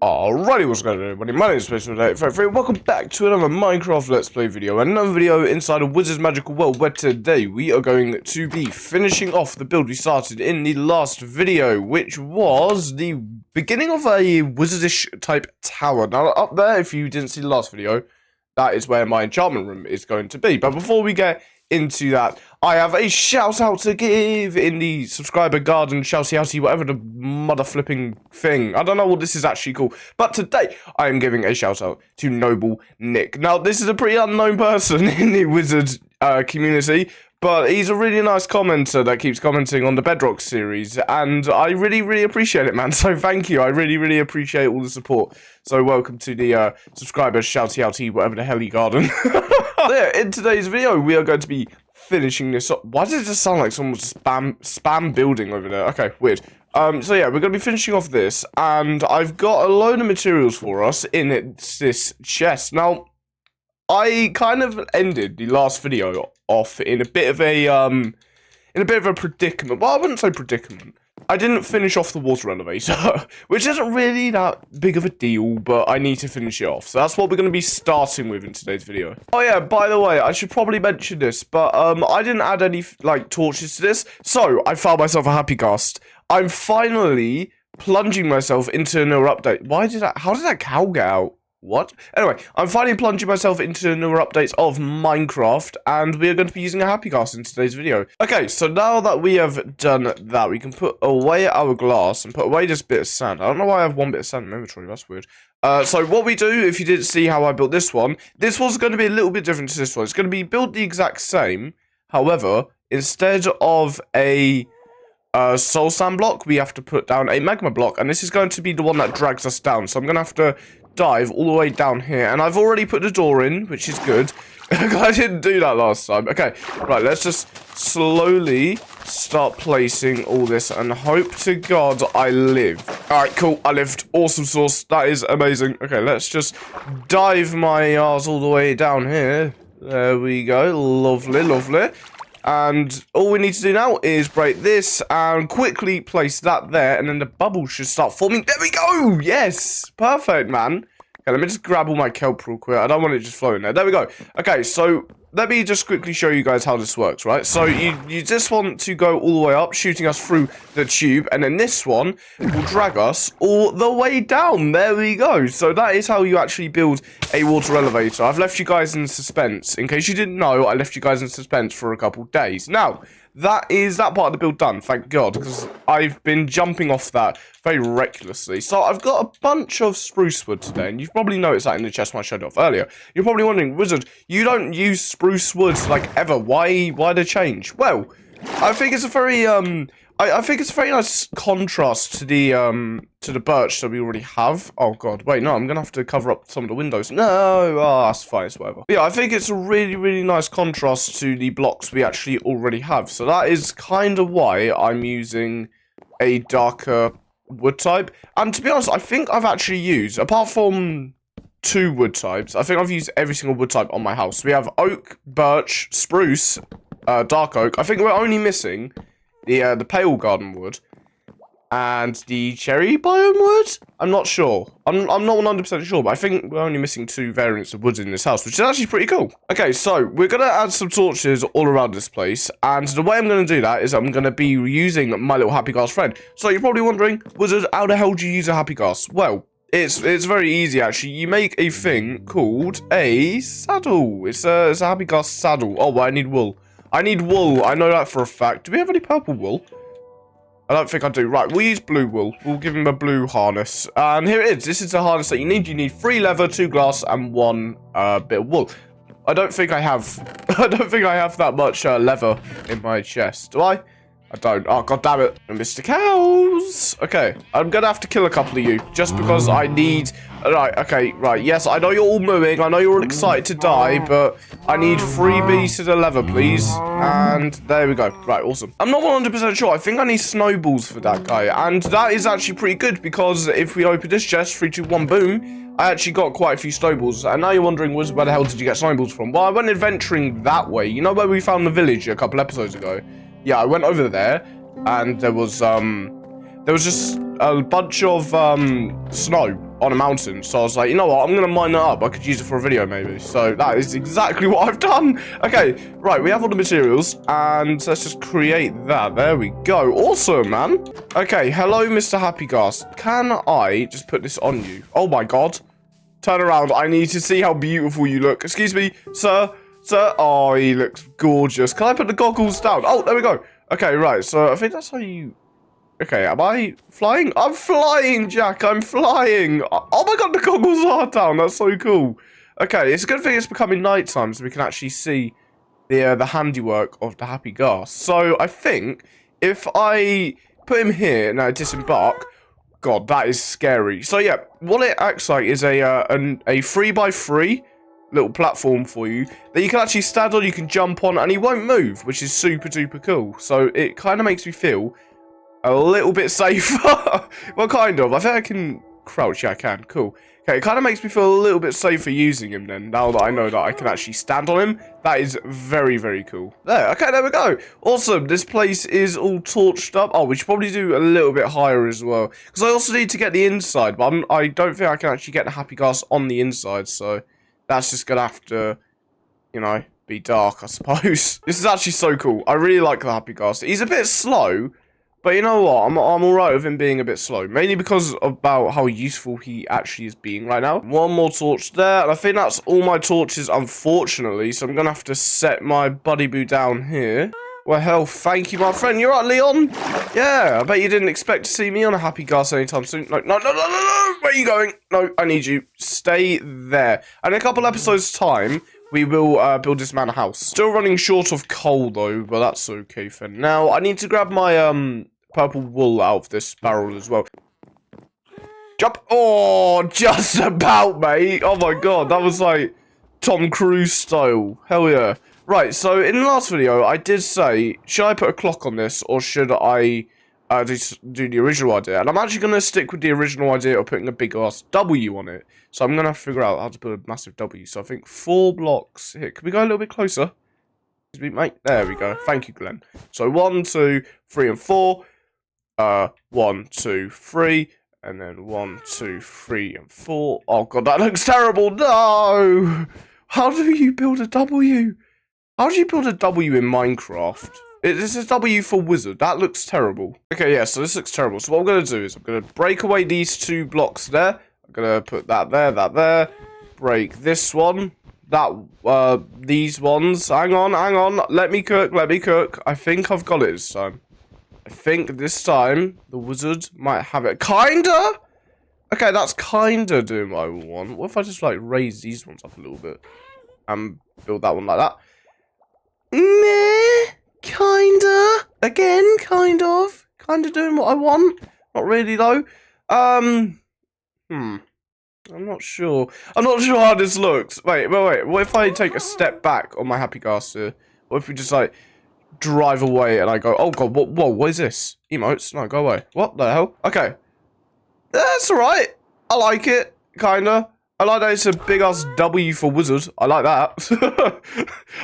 Alrighty, what's going on, everybody? My name is Space833. Welcome back to another Minecraft Let's Play video, and another video inside of Wizard's Magical World, where today we are going to be finishing off the build we started in the last video, which was the beginning of a wizardish type tower. Now, up there, if you didn't see the last video, that is where my enchantment room is going to be. But before we get into that, I have a shout out to give in the subscriber garden, shouty outy, whatever the mother flipping thing. I don't know what this is actually called, but today I am giving a shout out to Noble Nick. Now, this is a pretty unknown person in the wizard community, but he's a really nice commenter that keeps commenting on the Bedrock series, and I really appreciate it, man. So thank you. I really appreciate all the support. So welcome to the subscriber shouty outy, whatever the hell you garden. Yeah, in today's video, we are going to be finishing this up. Why does it just sound like someone was spam building over there? Okay, weird. So yeah, we're going to be finishing off this, and I've got a load of materials for us in this chest. Now, I kind of ended the last video off in a bit of a predicament. Well, I wouldn't say predicament. I didn't finish off the water elevator, which isn't really that big of a deal, but I need to finish it off. So that's what we're going to be starting with in today's video. Oh yeah, by the way, I should probably mention this, but I didn't add any, like, torches to this, so I found myself a happy cast. I'm finally plunging myself into another update. How did that cow get out? What? Anyway, I'm finally plunging myself into newer updates of Minecraft, and we are going to be using a happy cast in today's video. Okay, so now that we have done that, we can put away our glass and put away this bit of sand. I don't know why I have one bit of sand in my inventory, that's weird. So what we do, if you didn't see how I built this one's going to be a little bit different to this one. It's going to be built the exact same. However, instead of a soul sand block, we have to put down a magma block, and this is going to be the one that drags us down. So I'm going to have to dive all the way down here, and I've already put the door in, which is good. I didn't do that last time. Okay, right, let's just slowly start placing all this and hope to God I live. Alright, cool, I lived. Awesome sauce, that is amazing. Okay, let's just dive my arse all the way down here. There we go, lovely. And all we need to do now is break this and quickly place that there, and then the bubbles should start forming. There we go! Yes! Perfect, man. Okay, let me just grab all my kelp real quick. I don't want it just floating there. There we go. Okay, so let me just quickly show you guys how this works, right? So you just want to go all the way up, shooting us through the tube, and then this one will drag us all the way down. There we go. So that is how you actually build a water elevator. I've left you guys in suspense. In case you didn't know, I left you guys in suspense for a couple days. Now, that is that part of the build done, thank God, because I've been jumping off that very recklessly. So I've got a bunch of spruce wood today, and you've probably noticed that in the chest when I showed it off earlier. You're probably wondering, Wizard, you don't use spruce wood, like, ever. Why the change? Well, I think it's a very, I think it's a very nice contrast to the birch that we already have. Oh God, wait, no, I'm gonna have to cover up some of the windows. No, oh, that's fine, it's whatever. But yeah, I think it's a really nice contrast to the blocks we actually already have. So that is kind of why I'm using a darker wood type. And to be honest, I think I've actually used, apart from 2 wood types, I think I've used every single wood type on my house. We have oak, birch, spruce, dark oak. I think we're only missing the pale garden wood and the cherry biome wood. I'm not sure. I'm not 100% sure, but I think we're only missing 2 variants of woods in this house, which is actually pretty cool. Okay, so we're gonna add some torches all around this place, and the way I'm gonna do that is I'm gonna be using my little happy gas friend. So you're probably wondering, Wizard, how the hell do you use a happy gas? Well, it's very easy actually. You make a thing called a saddle. It's a happy gas saddle. Oh, well, I need wool. I need wool, I know that for a fact. Do we have any purple wool? I don't think I do. Right, we'll use blue wool. We'll give him a blue harness. And here it is. This is the harness that you need. You need 3 leather, 2 glass, and 1 bit of wool. I don't think I have that much leather in my chest. Do I? I don't. Oh, God damn it. Mr. Cows. Okay, I'm gonna have to kill a couple of you just because I need... Right, okay, right. Yes, I know you're all mooing. I know you're all excited to die, but I need 3 pieces of leather, please. And there we go. Right, awesome. I'm not 100% sure. I think I need snowballs for that guy. And that is actually pretty good because if we open this chest, 3, 2, 1, boom, I actually got quite a few snowballs. And now you're wondering, where the hell did you get snowballs from? Well, I went adventuring that way. You know where we found the village a couple episodes ago? Yeah, I went over there, and there was just a bunch of snow on a mountain. So I was like, you know what? I'm going to mine that up. I could use it for a video maybe. So that is exactly what I've done. Okay, right. We have all the materials. And let's just create that. There we go. Awesome, man. Okay, hello, Mr. Happy Gas. Can I just put this on you? Oh, my God. Turn around. I need to see how beautiful you look. Excuse me, sir. Sir. Oh, he looks gorgeous. Can I put the goggles down? Oh, there we go. Okay, right. So I think that's how you... Okay, am I flying? I'm flying, Jack. I'm flying. Oh my God, the goggles are down. That's so cool. Okay, it's a good thing it's becoming nighttime so we can actually see the handiwork of the Happy Gas. So I think if I put him here and I disembark, God, that is scary. So yeah, what it acts like is a 3x3 little platform for you that you can actually stand on, you can jump on, and he won't move, which is super duper cool. So it kind of makes me feel a little bit safer. Well, kind of. I think I can crouch. Yeah, I can. Cool. Okay, it kind of makes me feel a little bit safer using him then, now that I know that I can actually stand on him. That is very, very cool. There. Okay, there we go. Awesome. This place is all torched up. Oh, we should probably do a little bit higher as well. Because I also need to get the inside, but I don't think I can actually get the Happy Gas on the inside, so that's just going to have to, you know, be dark, I suppose. This is actually so cool. I really like the Happy Gas. He's a bit slow, but you know what? I'm alright with him being a bit slow. Mainly because about how useful he actually is being right now. One more torch there. And I think that's all my torches, unfortunately. So I'm going to have to set my buddy boo down here. Well, hell, thank you, my friend. You're right, Leon. Yeah, I bet you didn't expect to see me on a Happy Gas anytime soon. No, no, no, no, no, no. Where are you going? No, I need you. Stay there. And in a couple episodes' time, we will build this man a house. Still running short of coal, though, but that's okay for now. I need to grab my purple wool out of this barrel as well. Jump. Oh, just about, mate. Oh, my God. That was like Tom Cruise style. Hell yeah. Right, so in the last video, I did say, should I put a clock on this, or should I do the original idea? And I'm actually going to stick with the original idea of putting a big ass W on it. So I'm going to have to figure out how to put a massive W. So I think 4 blocks here. Can we go a little bit closer? Excuse me, mate. There we go. Thank you, Glenn. So 1, 2, 3, and 4. 1, 2, 3. And then 1, 2, 3, and 4. Oh, God, that looks terrible. No! How do you build a W? How do you build a W in Minecraft? This is W for wizard. That looks terrible. Okay, yeah, so this looks terrible. So what I'm going to do is I'm going to break away these 2 blocks there. I'm going to put that there. Break this one. These ones. Hang on. Let me cook. I think I've got it this time. I think this time the wizard might have it. Kinda? Okay, that's kinda doing what I want. What if I just, like, raise these ones up a little bit? And build that one like that? Meh, kinda. Again, kind of. Kinda doing what I want. Not really, though. I'm not sure. I'm not sure how this looks. Wait. What if I take a step back on my Happy Gas here? What if we just, like, drive away and I go, oh, God, whoa, what is this? Emotes? No, go away. What the hell? Okay. That's alright. I like it. Kinda. I like that it's a big-ass W for wizard. I like that.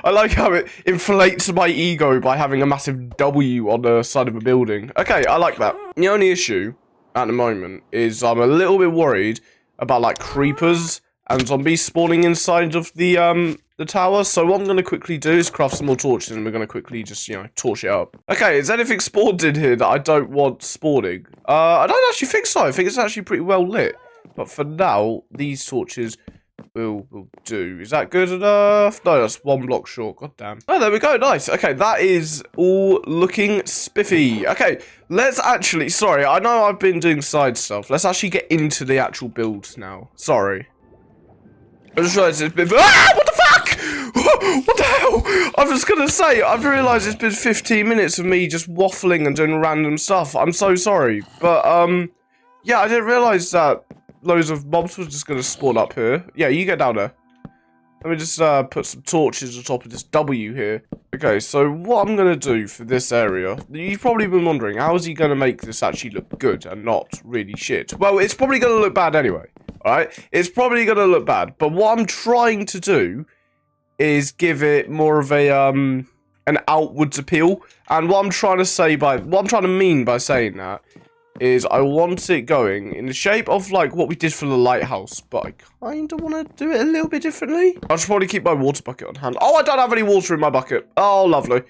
I like how it inflates my ego by having a massive W on the side of a building. Okay, I like that. The only issue at the moment is I'm a little bit worried about, like, creepers and zombies spawning inside of the tower. So what I'm going to quickly do is craft some more torches and we're going to quickly just, you know, torch it up. Okay, is anything spawned in here that I don't want spawning? I don't actually think so. I think it's actually pretty well lit. But for now, these torches will do. Is that good enough? No, that's 1 block short. God damn. Oh, there we go. Nice. Okay, that is all looking spiffy. Okay, let's actually... Sorry, I know I've been doing side stuff. Let's actually get into the actual build now. Sorry. I just realised it's been... Ah! What the fuck? What the hell? I'm just going to say, I've realised it's been 15 minutes of me just waffling and doing random stuff. I'm so sorry. But, yeah, I didn't realise that loads of mobs were just going to spawn up here. Yeah, you get down there. Let me just put some torches on top of this W here. Okay, so what I'm going to do for this area, you've probably been wondering, how is he going to make this actually look good and not really shit? Well, it's probably going to look bad anyway, alright? It's probably going to look bad, but what I'm trying to do is give it more of a, an outwards appeal. And what I'm trying to say by, what I'm trying to mean by saying that is I want it going in the shape of like what we did for the lighthouse, but I kind of want to do it a little bit differently. I'll just probably keep my water bucket on hand. Oh, I don't have any water in my bucket. Oh, lovely.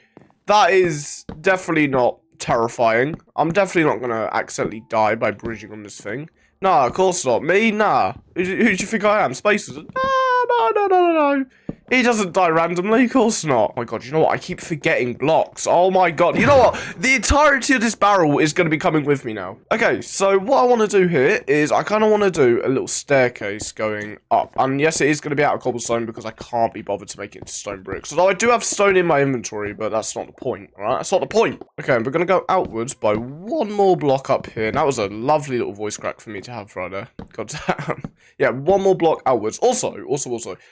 That is definitely not terrifying. I'm definitely not going to accidentally die by bridging on this thing. Nah, of course not. Me? Nah. Who do you think I am? Space Wizard? No. He doesn't die randomly, of course not. Oh my god, you know what? I keep forgetting blocks. Oh my god. You know what? The entirety of this barrel is going to be coming with me now. Okay, so what I want to do here is I kind of want to do a little staircase going up. And yes, it is going to be out of cobblestone because I can't be bothered to make it into stone bricks. Although I do have stone in my inventory, but that's not the point, alright? That's not the point. Okay, we're going to go outwards by one more block up here. And that was a lovely little voice crack for me to have right there. God damn. Yeah, one more block outwards. Also,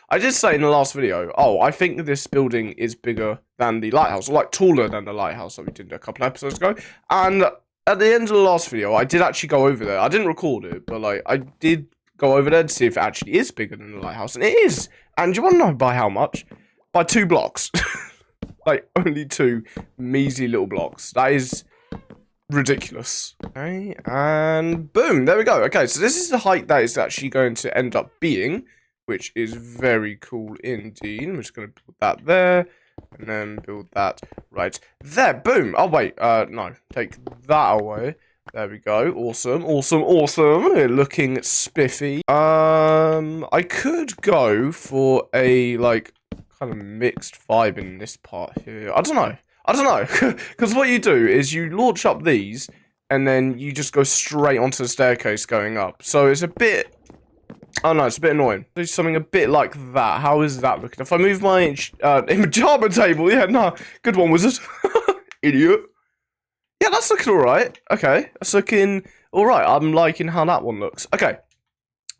I did say in the last video, oh, I think this building is bigger than the lighthouse, or like taller than the lighthouse that we did a couple episodes ago. And at the end of the last video, I did actually go over there. I didn't record it, but like I did go over there to see if it actually is bigger than the lighthouse, and it is. And do you want to know by how much? By 2 blocks. Like only 2 measly little blocks. That is ridiculous. Okay, and boom, there we go. Okay, so this is the height that it's actually going to end up being, which is very cool indeed. I'm just going to build that there, and then build that right there. Boom. Oh, wait. No. Take that away. There we go. Awesome. Looking spiffy. I could go for a, like, kind of mixed vibe in this part here. I don't know. Because what you do is you launch up these, and then you just go straight onto the staircase going up. So it's a bit... Oh no, it's a bit annoying. Do something a bit like that. How is that looking? If I move my enchantment table, yeah, no, good one, wizard. Idiot. Yeah, that's looking alright. Okay, that's looking alright. I'm liking how that one looks. Okay,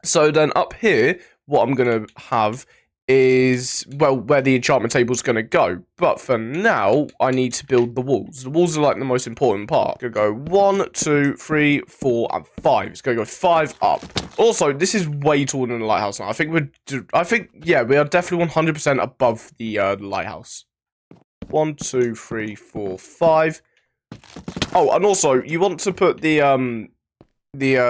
so then up here, what I'm gonna have is, well, where the enchantment table's gonna go. But for now, I need to build the walls. The walls are like the most important part. Gonna go 1, 2, 3, 4, and 5. It's gonna go 5 up. Also, this is way taller than the lighthouse now. I think yeah, we are definitely 100% above the lighthouse. 1, 2, 3, 4, 5. Oh, and also, you want to put the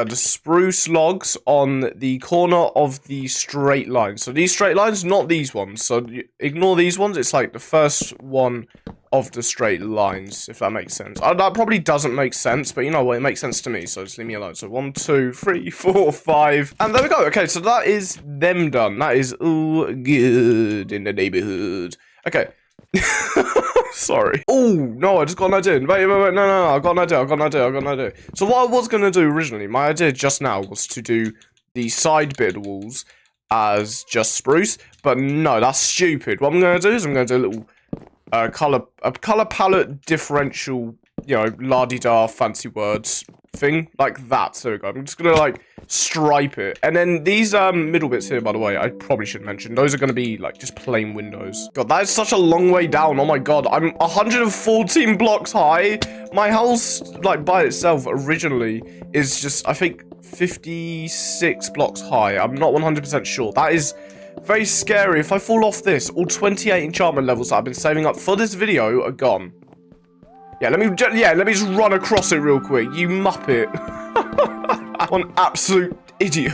spruce logs on the corner of the straight lines. So these straight lines, not these ones. So ignore these ones. It's like the first one of the straight lines, if that makes sense. That probably doesn't make sense, but you know what? It makes sense to me, so just leave me alone. So 1, 2, 3, 4, 5. And there we go. Okay, so that is them done. That is all good in the neighborhood. Okay. Sorry. Oh, no, I just got an idea. Wait, no, I got an idea. So what I was going to do originally, my idea just now was to do the side bit of the walls as just spruce, but no, that's stupid. What I'm going to do is I'm going to do a little color palette differential, you know, la-di-da fancy words thing, like that. So there we go. I'm just going to, like, stripe it. And then these middle bits here, by the way, I probably should mention, those are going to be, like, just plain windows. God, that is such a long way down. Oh my god, I'm 114 blocks high. My house, like, by itself originally is just, I think, 56 blocks high. I'm not 100% sure. That is very scary. If I fall off this, all 28 enchantment levels that I've been saving up for this video are gone. Yeah, let me just run across it real quick. You muppet. One absolute idiot.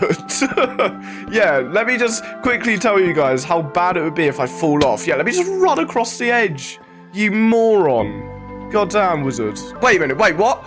Yeah, let me just quickly tell you guys how bad it would be if I fall off. Yeah, let me just run across the edge. You moron. Goddamn wizard. Wait a minute, wait, what?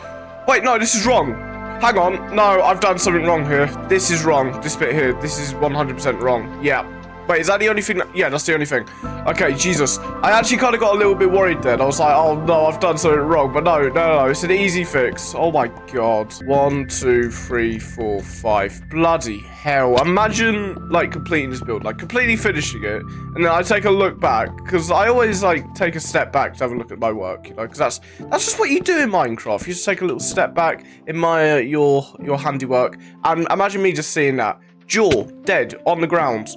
Wait, no, this is wrong. Hang on. No, I've done something wrong here. This is wrong. This bit here. This is 100% wrong. Yeah. Wait, is that the only thing? Yeah, that's the only thing. Okay, Jesus. I actually kind of got a little bit worried then. I was like, oh no, I've done something wrong. But no, it's an easy fix. Oh my god. 1, 2, 3, 4, 5. Bloody hell. Imagine, like, completing this build, like, completely finishing it. And then I take a look back. Because I always, like, take a step back to have a look at my work, you know. Because that's just what you do in Minecraft. You just take a little step back, admire your handiwork. And imagine me just seeing that. Jaw, dead, on the ground.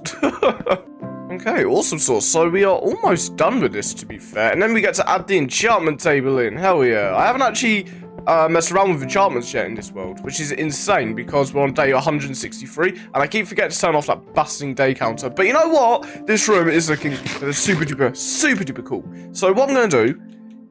Okay, awesome sauce. So we are almost done with this, to be fair. And then we get to add the enchantment table in. Hell yeah. I haven't actually messed around with enchantments yet in this world, which is insane because we're on day 163. And I keep forgetting to turn off that busting day counter. But you know what? This room is looking super duper cool. So what I'm going to do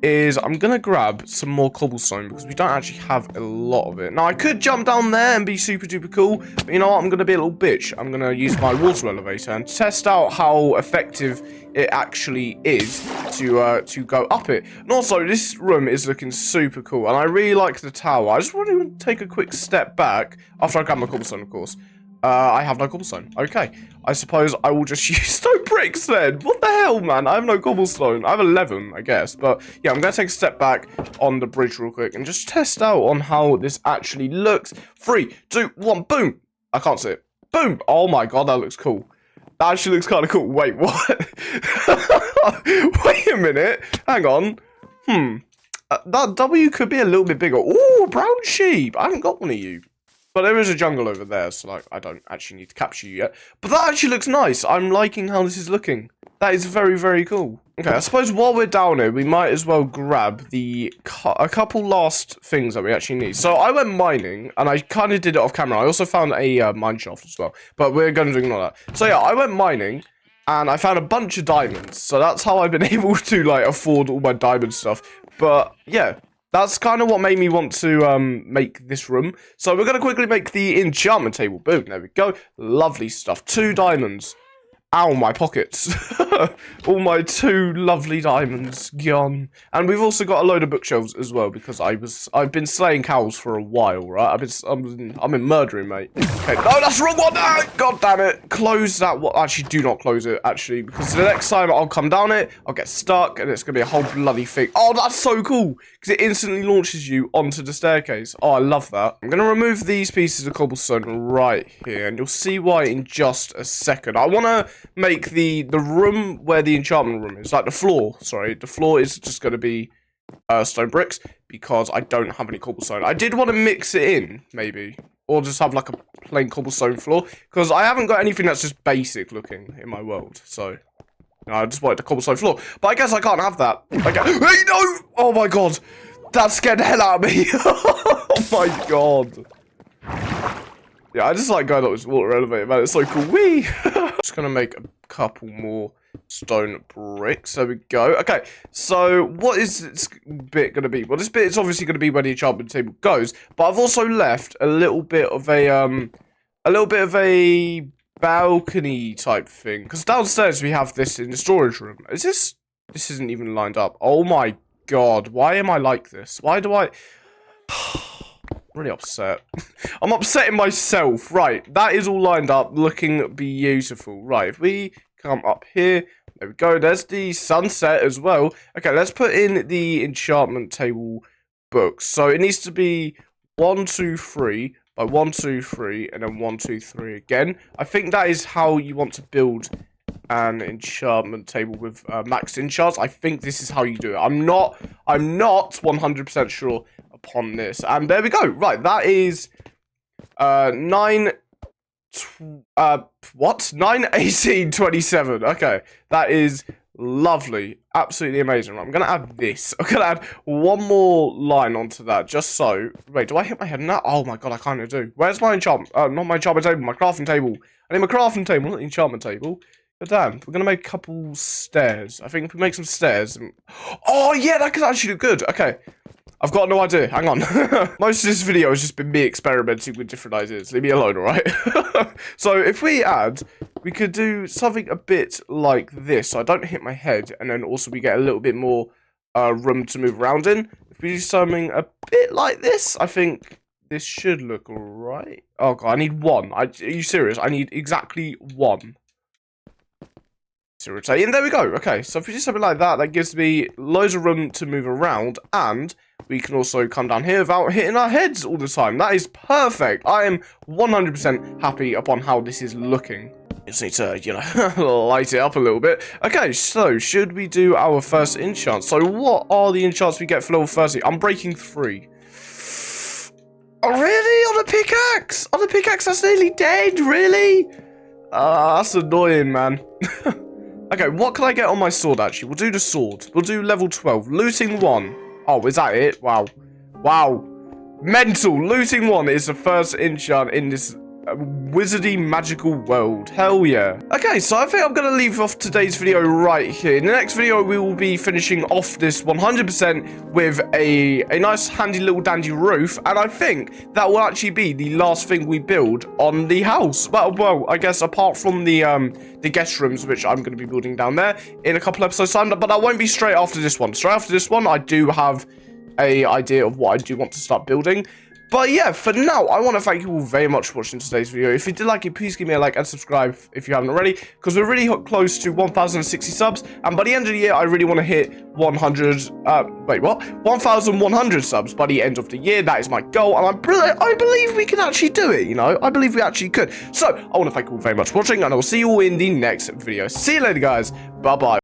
is I'm going to grab some more cobblestone because we don't actually have a lot of it. Now, I could jump down there and be super duper cool, but you know what? I'm going to be a little bitch. I'm going to use my water elevator and test out how effective it actually is to go up it. And also, this room is looking super cool, and I really like the tower. I just want to take a quick step back after I grab my cobblestone, of course. I have no cobblestone. Okay. I suppose I will just use stone bricks then. What the hell, man? I have no cobblestone. I have 11, I guess. But, yeah, I'm going to take a step back on the bridge real quick and just test out on how this actually looks. 3, 2, 1, boom. I can't see it. Boom. Oh, my God, that looks cool. That actually looks kind of cool. Wait, what? Wait a minute. Hang on. That W could be a little bit bigger. Ooh, brown sheep. I haven't got one of you. But there is a jungle over there, so, like, I don't actually need to capture you yet. But that actually looks nice. I'm liking how this is looking. That is very, very cool. Okay, I suppose while we're down here, we might as well grab a couple last things that we actually need. So, I went mining, and I kind of did it off camera. I also found a mine shaft as well. But we're going to ignore that. So, yeah, I went mining, and I found a bunch of diamonds. So, that's how I've been able to, like, afford all my diamond stuff. But, yeah. That's kind of what made me want to make this room. So we're going to quickly make the enchantment table. Boom, there we go. Lovely stuff. 2 diamonds. Ow, my pockets. All my 2 lovely diamonds gone. And we've also got a load of bookshelves as well because I've been slaying cows for a while, right? I'm in murdering, mate. Okay, no, that's the wrong one. Ah, God damn it. Close that. Actually, do not close it, actually, because the next time I'll come down it, I'll get stuck, and it's going to be a whole bloody thing. Oh, that's so cool, because it instantly launches you onto the staircase. Oh, I love that. I'm going to remove these pieces of cobblestone right here, and you'll see why in just a second. I want to make the room where the enchantment room is, like the floor, sorry. The floor is just going to be stone bricks, because I don't have any cobblestone. I did want to mix it in, maybe. Or just have like a plain cobblestone floor. Because I haven't got anything that's just basic looking in my world. So, I just wanted the cobblestone floor. But I guess I can't have that. Okay. Hey, no! Oh my god! That scared the hell out of me! Oh my god. Yeah, I just like going up this water elevator, man. It's so cool. Whee! Just gonna make a couple more stone bricks. There we go. Okay, so what is this bit gonna be? Well, this bit is obviously gonna be where the enchantment table goes, but I've also left a little bit of a balcony type thing, because downstairs we have this in the storage room. This isn't even lined up. Oh my god, why am I like this? Why do I I'm really upset. I'm upsetting myself. Right, that is all lined up, looking beautiful. Right, if we come up here, there we go. There's the sunset as well. Okay, let's put in the enchantment table books. So it needs to be 1, 2, 3 by 1, 2, 3, and then 1, 2, 3 again. I think that is how you want to build an enchantment table with max enchants. I think this is how you do it. I'm not 100% sure upon this. And there we go. Right, that is 9 18 27. Okay, that is lovely, absolutely amazing. I'm gonna add this. I'm gonna add one more line onto that, just so. Wait, do I hit my head in that? Oh my god, I kind of do. Where's my enchantment? Not my enchantment table, my crafting table. I need my crafting table, not the enchantment table. But damn, we're gonna make a couple stairs. I think if we make some stairs. Oh yeah, that could actually look good. Okay. I've got no idea. Hang on. Most of this video has just been me experimenting with different ideas. Leave me alone, alright? So, if we could do something a bit like this. So I don't hit my head. And then also we get a little bit more room to move around in. If we do something a bit like this, I think this should look alright. Oh god, I need 1. Are you serious? I need exactly 1. Irritating. There we go. Okay, so if we do something like that, that gives me loads of room to move around, and we can also come down here without hitting our heads all the time. That is perfect. I am 100% happy upon how this is looking. Just need to, you know, light it up a little bit. Okay, so should we do our first enchant? So what are the enchants we get for level 30? I'm breaking 3. Oh, really? On a pickaxe? On a pickaxe that's nearly dead? Really? That's annoying, man. Okay, what can I get on my sword, actually? We'll do the sword. We'll do level 12. Looting 1. Oh, is that it? Wow. Wow. Mental. Looting 1 is the first enchant in this wizardy magical world. Hell yeah. Okay, so I think I'm gonna leave off today's video right here. In the next video, we will be finishing off this 100% with a nice handy little dandy roof, and I think that will actually be the last thing we build on the house. Well, I guess apart from the guest rooms, which I'm going to be building down there in a couple episodes time, but that won't be straight after this one. Straight after this one, I do have a idea of what I do want to start building. But yeah, for now, I want to thank you all very much for watching today's video. If you did like it, please give me a like and subscribe if you haven't already, because we're really close to 1,060 subs, and by the end of the year, I really want to hit 1,100 subs by the end of the year. That is my goal, and I believe we can actually do it, you know? I believe we actually could. So, I want to thank you all very much for watching, and I will see you all in the next video. See you later, guys. Bye-bye.